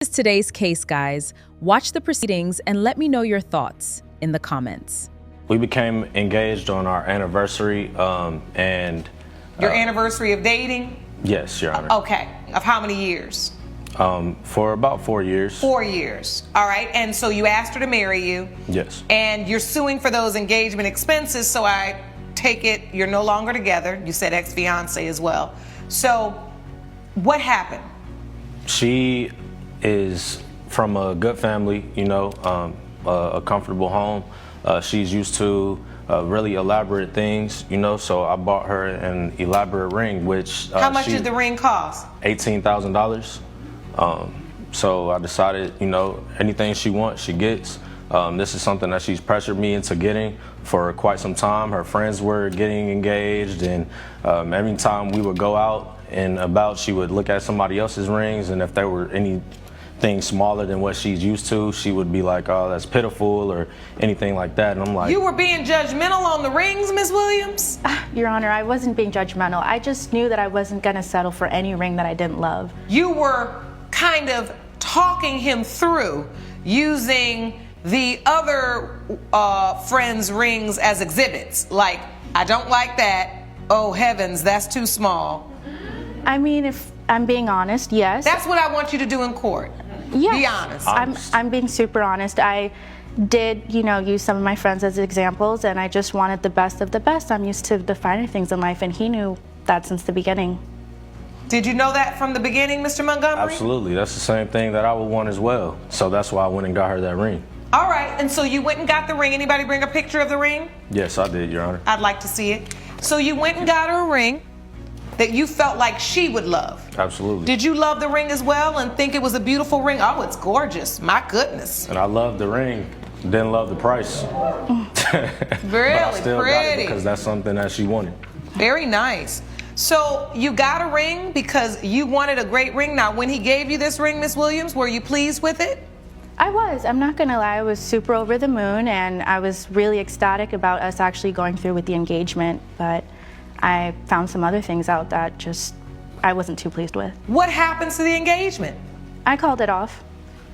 This is today's case, guys. Watch the proceedings and let me know your thoughts in the comments. We became engaged on our anniversary, and Your anniversary of dating? yes, Your Honor. Okay. Of how many years? For about 4 years. 4 years. All right. And so you asked her to marry you. Yes. And you're suing for those engagement expenses, so I take it you're no longer together. You said ex-fiance as well. So what happened? She is from a good family, a comfortable home. She's used to really elaborate things, so I bought her an elaborate ring, which... How much did the ring cost? $18,000. So I decided, anything she wants, she gets. This is something that she's pressured me into getting for quite some time. Her friends were getting engaged, and every time we would go out and about, she would look at somebody else's rings, and if there were anything smaller than what she's used to, she would be like, oh, that's pitiful, or anything like that. And I'm like... You were being judgmental on the rings, Ms. Williams? Your Honor, I wasn't being judgmental. I just knew that I wasn't going to settle for any ring that I didn't love. You were kind of talking him through using the other friends' rings as exhibits. Like, I don't like that. Oh, heavens, that's too small. I mean, if I'm being honest, yes. That's what I want you to do in court. Yes. Be honest. I'm being super honest. I did, use some of my friends as examples, and I just wanted the best of the best. I'm used to the finer things in life, and he knew that since the beginning. Did you know that from the beginning, Mr. Montgomery? Absolutely. That's the same thing that I would want as well. So that's why I went and got her that ring. All right. And so you went and got the ring. Anybody bring a picture of the ring? Yes, I did, Your Honor. I'd like to see it. So you went and got her a ring that you felt like she would love. Absolutely. Did you love the ring as well and think it was a beautiful ring? Oh, it's gorgeous. My goodness. And I loved the ring. Didn't love the price. Really but I still got it pretty. because that's something that she wanted. Very nice. So you got a ring because you wanted a great ring. Now, when he gave you this ring, Miss Williams, were you pleased with it? I was. I'm not going to lie. I was super over the moon, and I was really ecstatic about us actually going through with the engagement. But I found some other things out that I wasn't too pleased with. What happened to the engagement? I called it off.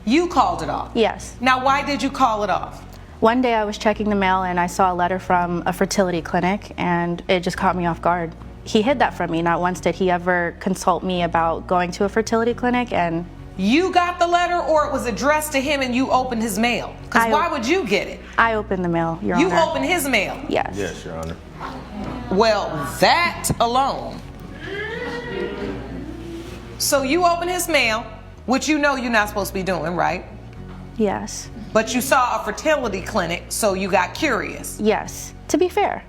You called it off? Yes. Now, why did you call it off? One day I was checking the mail, and I saw a letter from a fertility clinic, and it just caught me off guard. He hid that from me. Not once did he ever consult me about going to a fertility clinic. And you got the letter, or it was addressed to him and you opened his mail? Because why would you get it? I opened the mail, Your You Honor. opened his mail? Yes. Yes, Your Honor. Well, that alone. So you opened his mail, which you know you're not supposed to be doing, right? Yes. But you saw a fertility clinic, so you got curious. Yes. To be fair.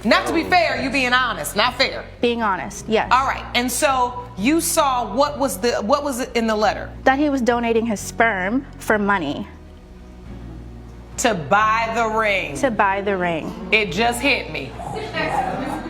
Not to be fair, you being honest, not fair. Being honest, yes. All right, and so you saw what was it in the letter? That he was donating his sperm for money. To buy the ring. To buy the ring. It just hit me.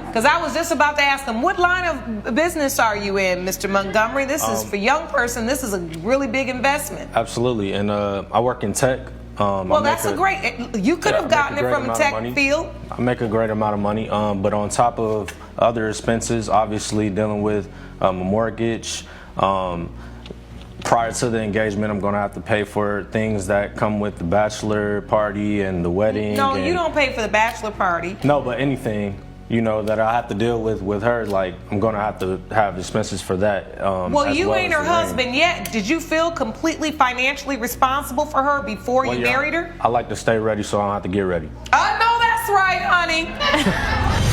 Because I was just about to ask him, what line of business are you in, Mr. Montgomery? This is for a young person, this is a really big investment. Absolutely, and I work in tech. Well, that's a great, you could have gotten it from the tech field. I make a great amount of money, but on top of other expenses, obviously dealing with a mortgage, prior to the engagement, I'm going to have to pay for things that come with the bachelor party and the wedding. No, you don't pay for the bachelor party. No, but anything, that I have to deal with her, like, I'm going to have expenses for that. Well, you ain't her husband yet. Did you feel completely financially responsible for her before you married her? I like to stay ready so I don't have to get ready. I know that's right, honey.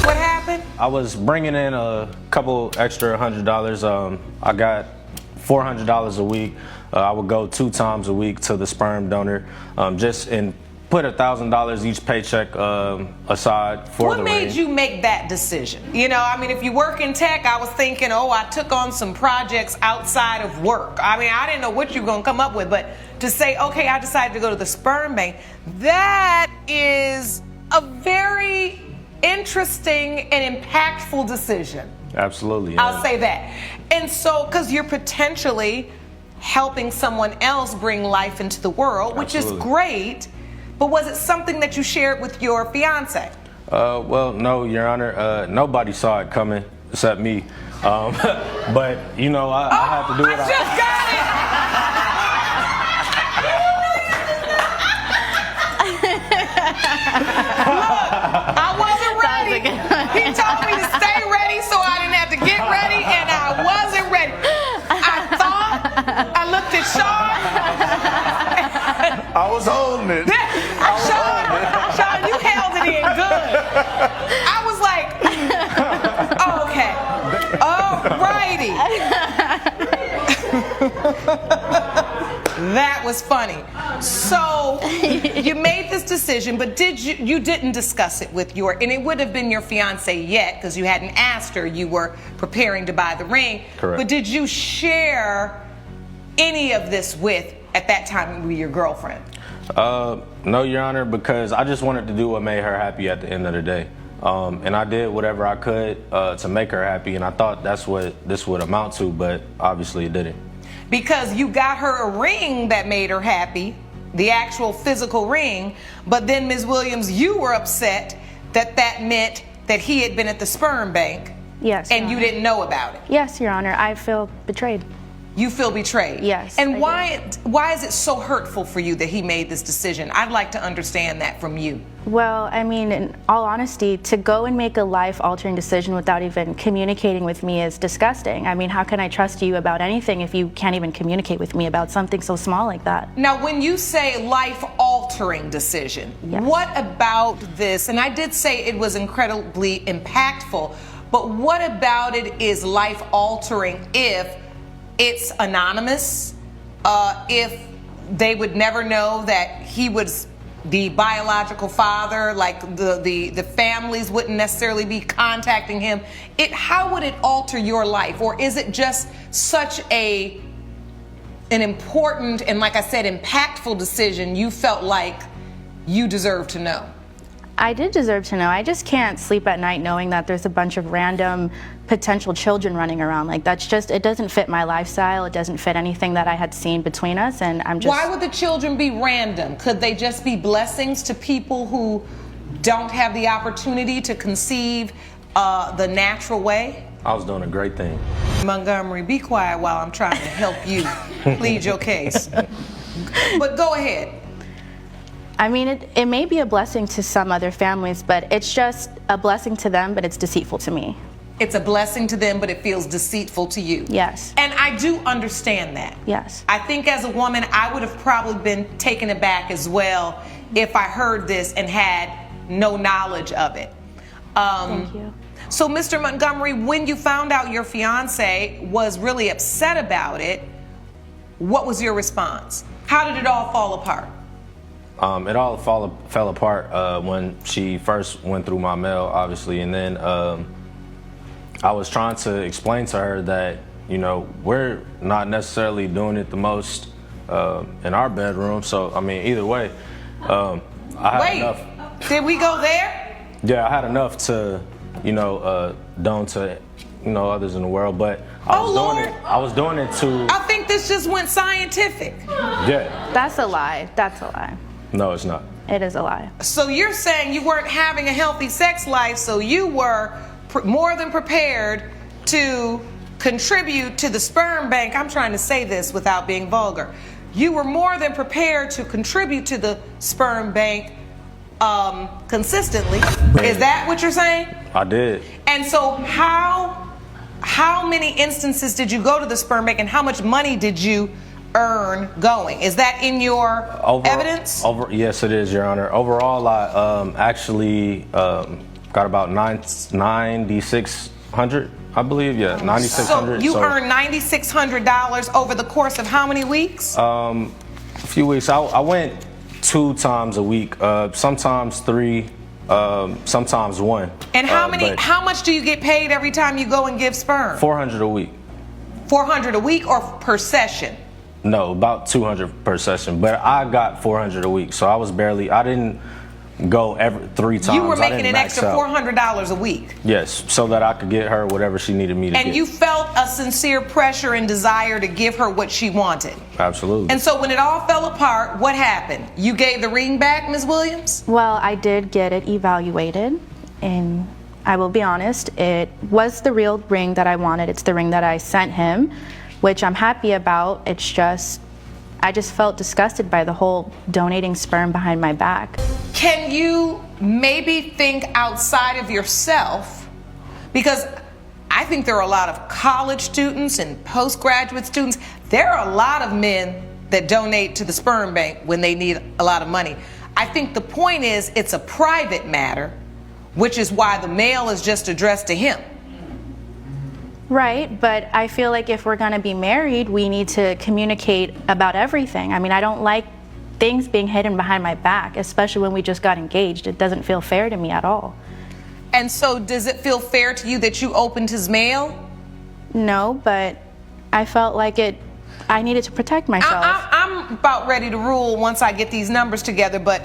What happened? I was bringing in a couple extra $100. I got $400 a week. I would go 2 times a week to the sperm donor, put $1,000 each paycheck aside for the ring. What made you make that decision? If you work in tech, I was thinking, I took on some projects outside of work. I didn't know what you were going to come up with, but to say, okay, I decided to go to the sperm bank, that is a very interesting and impactful decision. Absolutely. Yeah. I'll say that. And so, because you're potentially helping someone else bring life into the world, which is great. But was it something that you shared with your fiance? Well, no, Your Honor. Nobody saw it coming except me. But, I had to do it. I just got it! I wasn't ready. He told me to stay ready so I didn't have to get ready, and I wasn't ready. I thought, I looked at Sean. I was holding it. Sean, you held it in good. I was like, oh, okay. Alrighty. That was funny. So you made this decision, but you didn't discuss it with and it would have been your fiance yet because you hadn't asked her. You were preparing to buy the ring. Correct. But did you share any of this at that time with your girlfriend? No, Your Honor, because I just wanted to do what made her happy at the end of the day. And I did whatever I could to make her happy, and I thought that's what this would amount to, but obviously it didn't. Because you got her a ring that made her happy, the actual physical ring, but then, Ms. Williams, you were upset that meant that he had been at the sperm bank. Yes. And you didn't know about it. Yes, Your Honor. I feel betrayed. You feel betrayed? Yes. And why is it so hurtful for you that he made this decision? I'd like to understand that from you. Well, I mean, in all honesty, to go and make a life-altering decision without even communicating with me is disgusting. I mean, how can I trust you about anything if you can't even communicate with me about something so small like that? Now, when you say life-altering decision, yes. What about this? And I did say it was incredibly impactful, but what about it is life-altering if it's anonymous, if they would never know that he was the biological father, like the families wouldn't necessarily be contacting him? How would it alter your life? Or is it just such an important and, like I said, impactful decision you felt like you deserved to know? I did deserve to know. I just can't sleep at night knowing that there's a bunch of random potential children running around. Like, it doesn't fit my lifestyle. It doesn't fit anything that I had seen between us, and I'm just... Why would the children be random? Could they just be blessings to people who don't have the opportunity to conceive the natural way? I was doing a great thing. Montgomery, be quiet while I'm trying to help you plead your case. But go ahead. I mean, it may be a blessing to some other families, but it's just a blessing to them, but it's deceitful to me. It's a blessing to them, but it feels deceitful to you. Yes. And I do understand that. Yes. I think as a woman, I would have probably been taken aback as well if I heard this and had no knowledge of it. Thank you. So, Mr. Montgomery, when you found out your fiance was really upset about it, what was your response? How did it all fall apart? It all fell apart when she first went through my mail, obviously, and then I was trying to explain to her that, you know, we're not necessarily doing it the most in our bedroom. So, I mean, either way, I had enough. Did we go there? Yeah, I had enough to, you know, don to, you know, others in the world, but I was doing it to... I think this just went scientific. Yeah. That's a lie. That's a lie. No, it's not. It is a lie. So you're saying you weren't having a healthy sex life, so you were more than prepared to contribute to the sperm bank. I'm trying to say this without being vulgar. You were more than prepared to contribute to the sperm bank consistently. Is that what you're saying? I did. And so how many instances did you go to the sperm bank, and how much money did you earn going? Is that in your evidence? Yes, it is, Your Honor. Overall, I actually got about $9,600, I believe. Yeah, $9,600. So you earned $9,600 over the course of how many weeks? A few weeks. I went 2 times a week, sometimes 3, sometimes 1. And how much do you get paid every time you go and give sperm? $400 a week. $400 a week or per session? No, about $200 per session, but I got $400 a week, so I didn't go every 3 times. You were making an extra $400 a week. Yes, so that I could get her whatever she needed me to get. And you felt a sincere pressure and desire to give her what she wanted. Absolutely. And so when it all fell apart, what happened? You gave the ring back, Ms. Williams? Well, I did get it evaluated, and I will be honest, it was the real ring that I wanted. It's the ring that I sent him, which I'm happy about. It's just, I just felt disgusted by the whole donating sperm behind my back. Can you maybe think outside of yourself? Because I think there are a lot of college students and postgraduate students. There are a lot of men that donate to the sperm bank when they need a lot of money. I think the point is it's a private matter, which is why the mail is just addressed to him. Right, but I feel like if we're going to be married, we need to communicate about everything. I mean, I don't like things being hidden behind my back, especially when we just got engaged. It doesn't feel fair to me at all. And so does it feel fair to you that you opened his mail? No, but I felt like I needed to protect myself. I'm about ready to rule once I get these numbers together, but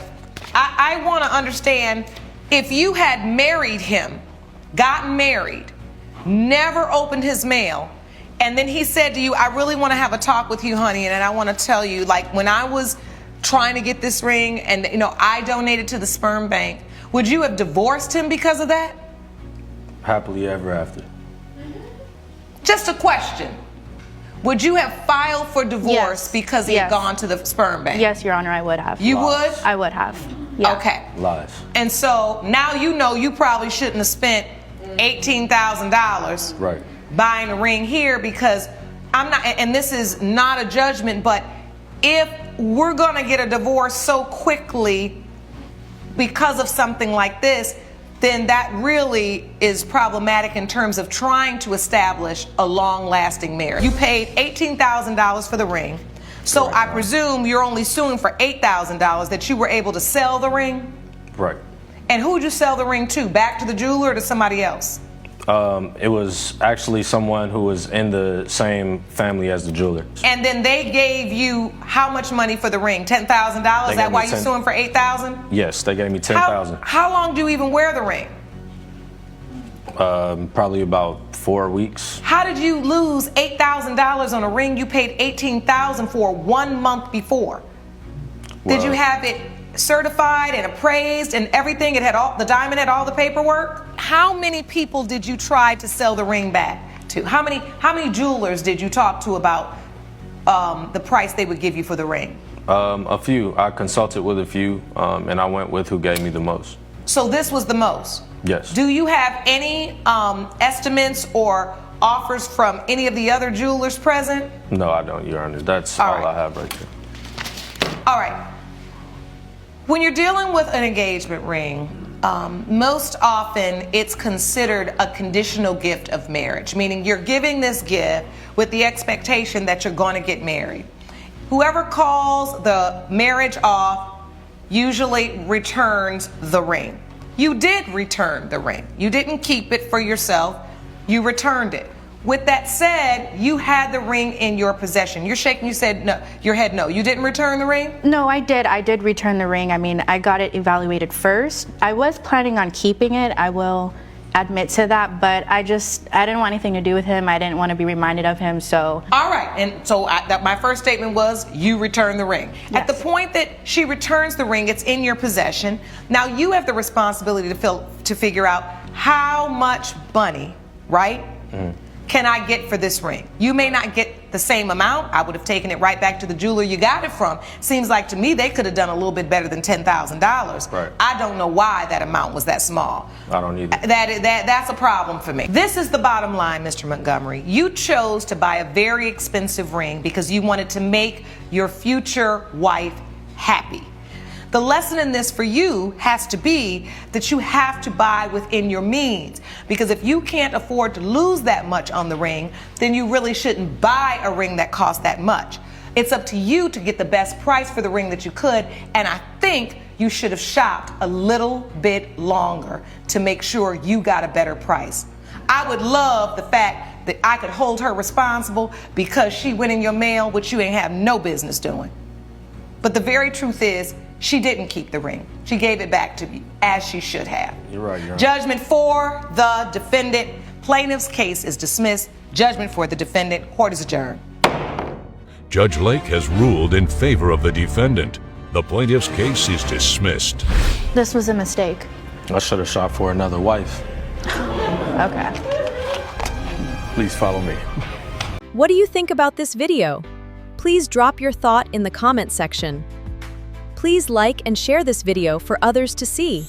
I want to understand, if you had married him, gotten married, never opened his mail, and then he said to you, I really want to have a talk with you, honey, and I want to tell you, like, when I was trying to get this ring and, I donated to the sperm bank, would you have divorced him because of that? Happily ever after. Just a question. Would you have filed for divorce Yes. because he had gone to the sperm bank? Yes, Your Honor, I would have. You would? I would have. Yeah. Okay. Lies. And so now you probably shouldn't have spent $18,000 Right. buying a ring here, because I'm not, and this is not a judgment, but if we're going to get a divorce so quickly because of something like this, then that really is problematic in terms of trying to establish a long-lasting marriage. You paid $18,000 for the ring, so Right. I presume you're only suing for $8,000 that you were able to sell the ring? Right. And who would you sell the ring to? Back to the jeweler or to somebody else? It was actually someone who was in the same family as the jeweler. And then they gave you how much money for the ring? $10,000? Is that gave why me you're 10 suing for $8,000? Yes, they gave me $10,000. How long do you even wear the ring? Probably about 4 weeks. How did you lose $8,000 on a ring you paid $18,000 for 1 month before? Did you have it certified and appraised and everything? It had the diamond had all the paperwork? How many people did you try to sell the ring back to? How many jewelers did you talk to about the price they would give you for the ring? A few. I consulted with a few, and I went with who gave me the most. So this was the most? Yes. Do you have any estimates or offers from any of the other jewelers present? No, I don't, Your Honor. That's All all right. I have right there. All right. When you're dealing with an engagement ring, most often it's considered a conditional gift of marriage, meaning you're giving this gift with the expectation that you're going to get married. Whoever calls the marriage off usually returns the ring. You did return the ring. You didn't keep it for yourself. You returned it. With that said, you had the ring in your possession. You're shaking, you said no, your head no. You didn't return the ring? No, I did. I did return the ring. I mean, I got it evaluated first. I was planning on keeping it, I will admit to that, but I didn't want anything to do with him. I didn't want to be reminded of him, so. All right, and so my first statement was you return the ring. Yes. At the point that she returns the ring, it's in your possession. Now you have the responsibility to figure out how much money, right? Mm-hmm. Can I get for this ring? You may not get the same amount. I would have taken it right back to the jeweler you got it from. Seems like to me they could have done a little bit better than $10,000. Right. I don't know why that amount was that small. I don't either. That's a problem for me. This is the bottom line, Mr. Montgomery. You chose to buy a very expensive ring because you wanted to make your future wife happy. The lesson in this for you has to be that you have to buy within your means, because if you can't afford to lose that much on the ring, then you really shouldn't buy a ring that costs that much. It's up to you to get the best price for the ring that you could, and I think you should have shopped a little bit longer to make sure you got a better price. I would love the fact that I could hold her responsible because she went in your mail, which you ain't have no business doing. But the very truth is, she didn't keep the ring. She gave it back to you, as she should have. You're right, Your Honor. Judgment for the defendant. Plaintiff's case is dismissed. Judgment for the defendant. Court is adjourned. Judge Lake has ruled in favor of the defendant. The plaintiff's case is dismissed. This was a mistake. I should have shot for another wife. Okay. Please follow me. What do you think about this video? please drop your thought in the comment section. Please like and share this video for others to see.